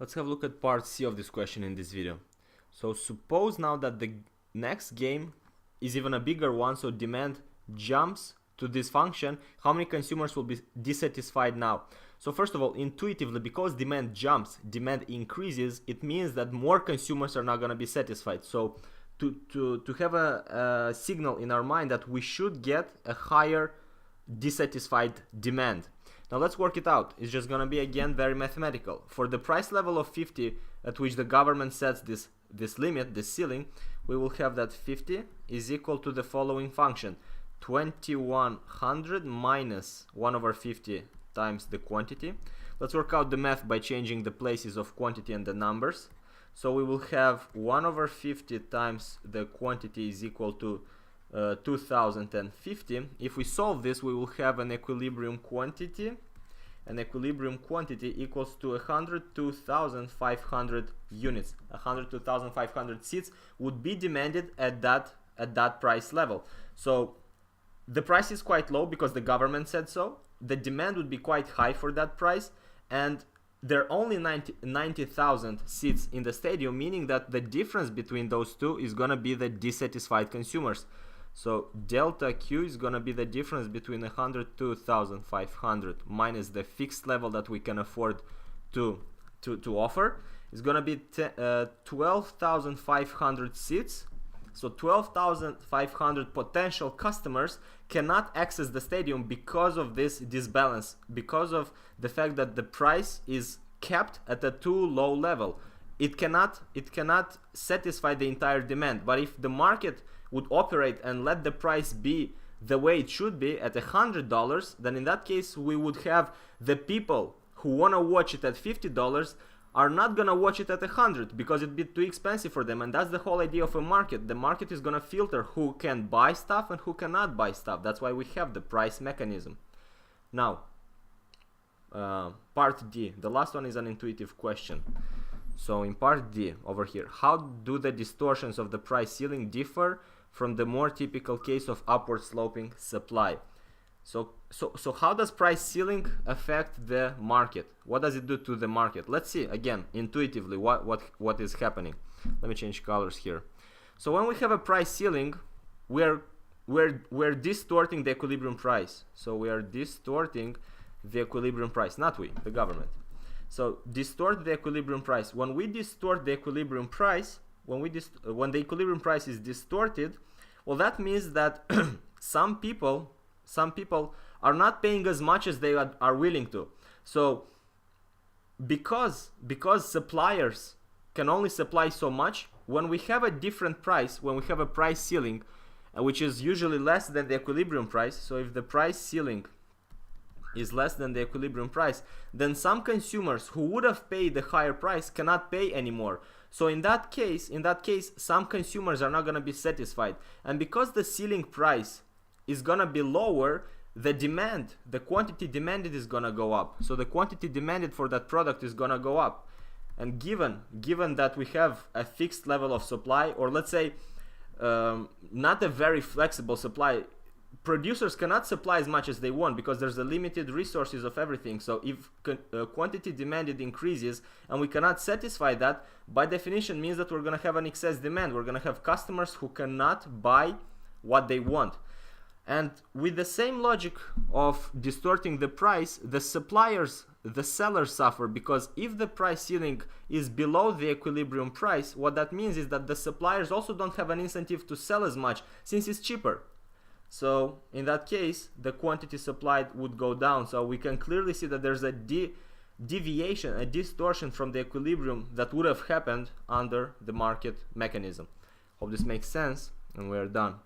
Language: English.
Let's have a look at part C of this question in this video. So suppose now that the next game is even a bigger one, so demand jumps to this function, how many consumers will be dissatisfied now? So first of all, intuitively, because demand jumps, demand increases, it means that more consumers are not going to be satisfied. So to have a signal in our mind that we should get a higher dissatisfied demand. Now let's work it out. It's just going to be, again, very mathematical. For the price level of 50 at which the government sets this limit, this ceiling, we will have that 50 is equal to the following function: 2100 minus 1 over 50 times the quantity. Let's work out the math by changing the places of quantity and the numbers. So we will have 1 over 50 times the quantity is equal to 2050. If we solve this, we will have an equilibrium quantity. An equilibrium quantity equals to 102,500 units. 102,500 seats would be demanded at that price level. So the price is quite low because the government said so. The demand would be quite high for that price, and there are only 90,000 seats in the stadium, meaning that the difference between those two is going to be the dissatisfied consumers. So delta Q is going to be the difference between 102,500 minus the fixed level that we can afford to offer. Is going to be 12,500 seats. So 12,500 potential customers cannot access the stadium because of this disbalance, because of the fact that the price is kept at a too low level. It cannot satisfy the entire demand. But if the market would operate and let the price be the way it should be at $100, then in that case we would have the people who want to watch it at $50 are not gonna watch it at 100 because it'd be too expensive for them. And that's the whole idea of a market. The market is gonna filter who can buy stuff and who cannot buy stuff. That's why we have the price mechanism. Now, part D, the last one is an intuitive question. So in part D over here, how do the distortions of the price ceiling differ from the more typical case of upward sloping supply? So how does price ceiling affect the market? What does it do to the market? Let's see again intuitively what is happening. Let me change colors here. So when we have a price ceiling, we're distorting the equilibrium price. So we are distorting the equilibrium price, not we, the government. So distort the equilibrium price. When we distort the equilibrium price, when the equilibrium price is distorted, well, that means that some people are not paying as much as they are willing to. So because suppliers can only supply so much, when we have a different price, when we have a price ceiling, which is usually less than the equilibrium price, so if the price ceiling is less than the equilibrium price, then some consumers who would have paid the higher price cannot pay anymore. So in that case, some consumers are not going to be satisfied. And because the ceiling price is going to be lower, the quantity demanded is going to go up. So the quantity demanded for that product is going to go up. And given that we have a fixed level of supply, or let's say not a very flexible supply, producers cannot supply as much as they want because there's a limited resources of everything. So if quantity demanded increases and we cannot satisfy that, by definition means that we're going to have an excess demand. We're going to have customers who cannot buy what they want. And with the same logic of distorting the price, the sellers suffer, because if the price ceiling is below the equilibrium price, what that means is that the suppliers also don't have an incentive to sell as much since it's cheaper. So in that case, the quantity supplied would go down. So we can clearly see that there's a deviation, a distortion from the equilibrium that would have happened under the market mechanism. Hope this makes sense, and we are done.